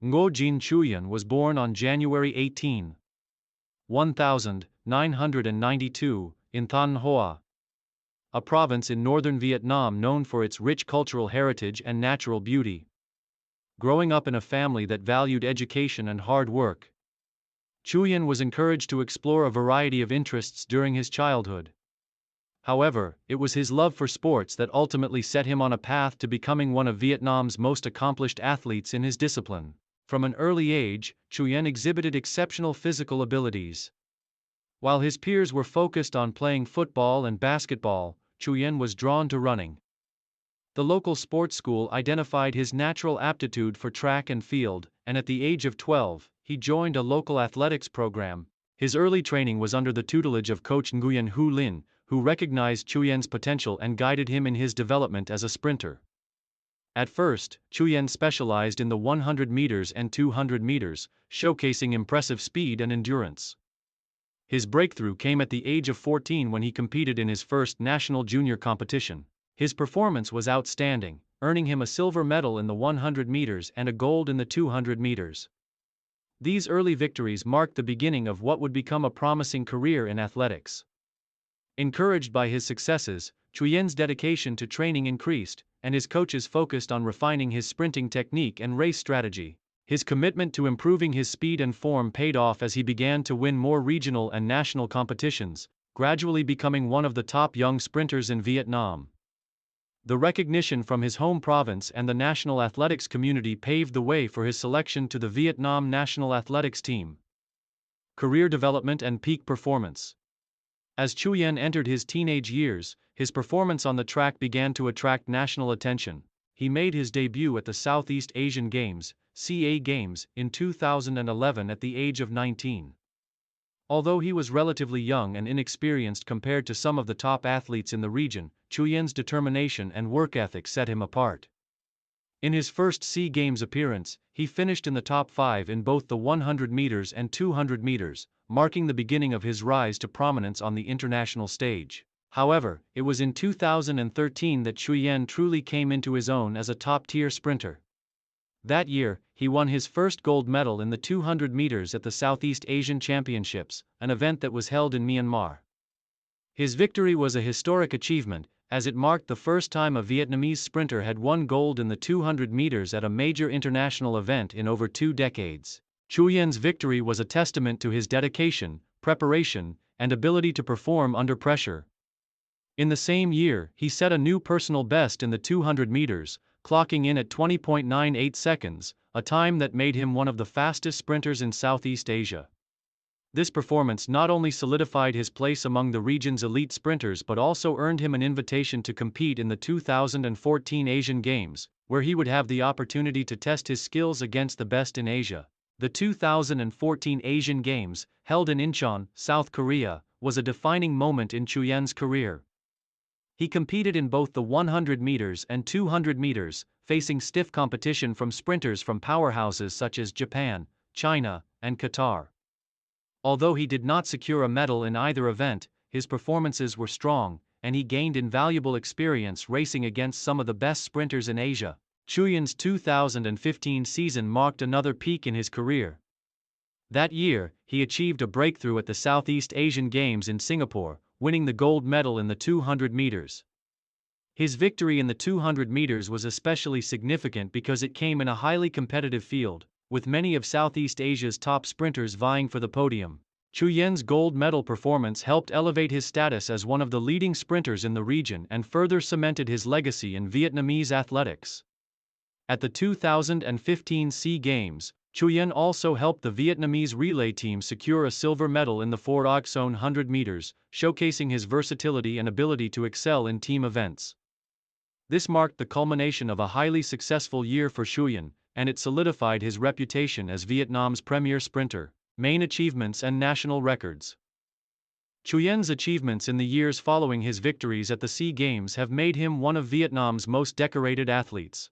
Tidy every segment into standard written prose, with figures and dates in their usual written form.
Ngô Đình Chuyền was born on January 18, 1992, in Thanh Hoa, a province in northern Vietnam known for its rich cultural heritage and natural beauty. Growing up in a family that valued education and hard work, Chuyền was encouraged to explore a variety of interests during his childhood. However, it was his love for sports that ultimately set him on a path to becoming one of Vietnam's most accomplished athletes in his discipline. From an early age, Chuyền exhibited exceptional physical abilities. While his peers were focused on playing football and basketball, Chuyền was drawn to running. The local sports school identified his natural aptitude for track and field, and at the age of 12, he joined a local athletics program. His early training was under the tutelage of coach Nguyen Hu Lin, who recognized Chuyen's potential and guided him in his development as a sprinter. At first, Chuyền specialized in the 100 meters and 200 meters, showcasing impressive speed and endurance. His breakthrough came at the age of 14 when he competed in his first national junior competition. His performance was outstanding, earning him a silver medal in the 100 meters and a gold in the 200 meters. These early victories marked the beginning of what would become a promising career in athletics. Encouraged by his successes, Chuyen's dedication to training increased, and his coaches focused on refining his sprinting technique and race strategy. His commitment to improving his speed and form paid off as he began to win more regional and national competitions, gradually becoming one of the top young sprinters in Vietnam. The recognition from his home province and the national athletics community paved the way for his selection to the Vietnam national athletics team. Career development and peak performance. As Chuyền entered his teenage years, his performance on the track began to attract national attention. He made his debut at the Southeast Asian Games, (SEA Games), in 2011 at the age of 19. Although he was relatively young and inexperienced compared to some of the top athletes in the region, Chuyen's determination and work ethic set him apart. In his first SEA Games appearance, he finished in the top 5 in both the 100 meters and 200 meters, marking the beginning of his rise to prominence on the international stage. However, it was in 2013 that Chuyền truly came into his own as a top-tier sprinter. That year, he won his first gold medal in the 200 meters at the Southeast Asian Championships, an event that was held in Myanmar. His victory was a historic achievement, as it marked the first time a Vietnamese sprinter had won gold in the 200 meters at a major international event in over 2 decades. Chuyen's victory was a testament to his dedication, preparation, and ability to perform under pressure. In the same year, he set a new personal best in the 200 meters, clocking in at 20.98 seconds, a time that made him one of the fastest sprinters in Southeast Asia. This performance not only solidified his place among the region's elite sprinters but also earned him an invitation to compete in the 2014 Asian Games, where he would have the opportunity to test his skills against the best in Asia. The 2014 Asian Games, held in Incheon, South Korea, was a defining moment in Chuyen's career. He competed in both the 100 meters and 200 meters, facing stiff competition from sprinters from powerhouses such as Japan, China, and Qatar. Although he did not secure a medal in either event, his performances were strong, and he gained invaluable experience racing against some of the best sprinters in Asia. Chuyen's 2015 season marked another peak in his career. That year, he achieved a breakthrough at the Southeast Asian Games in Singapore, winning the gold medal in the 200 meters. His victory in the 200 meters was especially significant because it came in a highly competitive field, with many of Southeast Asia's top sprinters vying for the podium. Chuyen's gold medal performance helped elevate his status as one of the leading sprinters in the region and further cemented his legacy in Vietnamese athletics. At the 2015 SEA Games, Chuyền also helped the Vietnamese relay team secure a silver medal in the 4x100 meters, showcasing his versatility and ability to excel in team events. This marked the culmination of a highly successful year for Chuyền, and it solidified his reputation as Vietnam's premier sprinter. Main achievements and national records. Chuyen's achievements in the years following his victories at the SEA Games have made him one of Vietnam's most decorated athletes.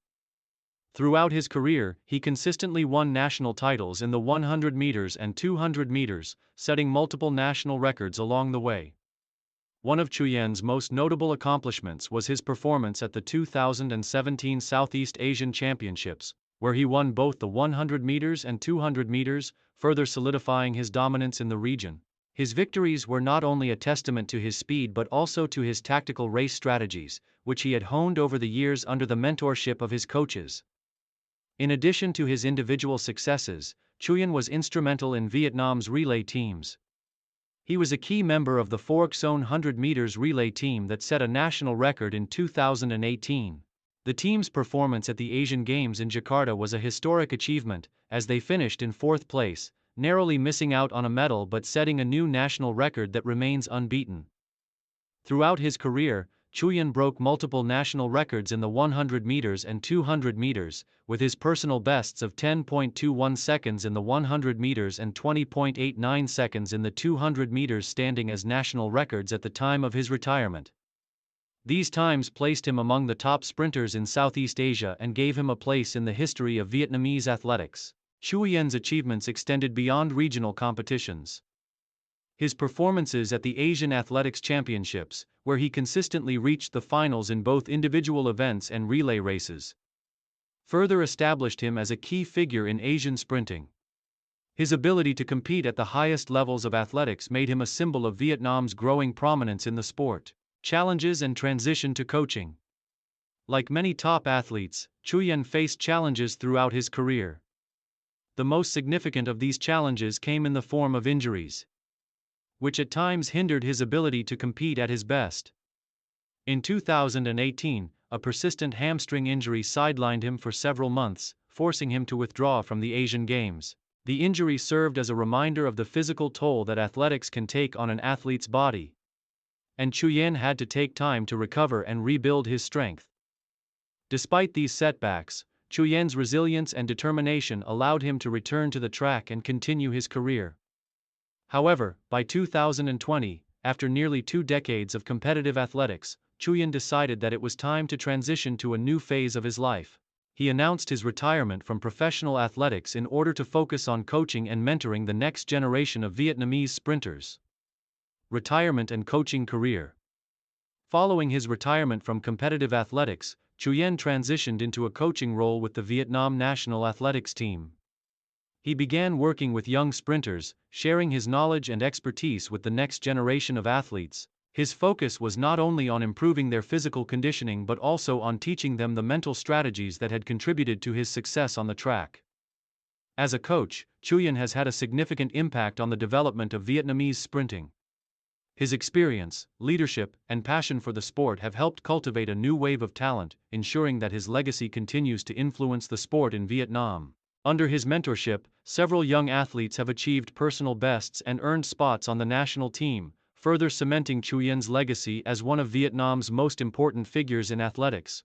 Throughout his career, he consistently won national titles in the 100 meters and 200 meters, setting multiple national records along the way. One of Chuyen's most notable accomplishments was his performance at the 2017 Southeast Asian Championships, where he won both the 100 meters and 200 meters, further solidifying his dominance in the region. His victories were not only a testament to his speed but also to his tactical race strategies, which he had honed over the years under the mentorship of his coaches. In addition to his individual successes, Chuyền was instrumental in Vietnam's relay teams. He was a key member of the Phuoc Son 100 meters relay team that set a national record in 2018. The team's performance at the Asian Games in Jakarta was a historic achievement, as they finished in fourth place, narrowly missing out on a medal but setting a new national record that remains unbeaten. Throughout his career, Chuyền broke multiple national records in the 100 meters and 200 meters, with his personal bests of 10.21 seconds in the 100 meters and 20.89 seconds in the 200 meters standing as national records at the time of his retirement. These times placed him among the top sprinters in Southeast Asia and gave him a place in the history of Vietnamese athletics. Chuyen's achievements extended beyond regional competitions. His performances at the Asian Athletics Championships, where he consistently reached the finals in both individual events and relay races, further established him as a key figure in Asian sprinting. His ability to compete at the highest levels of athletics made him a symbol of Vietnam's growing prominence in the sport. Challenges and transition to coaching. Like many top athletes, Chuyền faced challenges throughout his career. The most significant of these challenges came in the form of injuries, which at times hindered his ability to compete at his best. In 2018, a persistent hamstring injury sidelined him for several months, forcing him to withdraw from the Asian Games. The injury served as a reminder of the physical toll that athletics can take on an athlete's body, and Chuyền had to take time to recover and rebuild his strength. Despite these setbacks, Chuyen's resilience and determination allowed him to return to the track and continue his career. However, by 2020, after nearly 2 decades of competitive athletics, Chuyền decided that it was time to transition to a new phase of his life. He announced his retirement from professional athletics in order to focus on coaching and mentoring the next generation of Vietnamese sprinters. Retirement and coaching career. Following his retirement from competitive athletics, Chuyền transitioned into a coaching role with the Vietnam national athletics team. He began working with young sprinters, sharing his knowledge and expertise with the next generation of athletes. His focus was not only on improving their physical conditioning but also on teaching them the mental strategies that had contributed to his success on the track. As a coach, Chuyền has had a significant impact on the development of Vietnamese sprinting. His experience, leadership, and passion for the sport have helped cultivate a new wave of talent, ensuring that his legacy continues to influence the sport in Vietnam. Under his mentorship, several young athletes have achieved personal bests and earned spots on the national team, further cementing Chuyen's legacy as one of Vietnam's most important figures in athletics.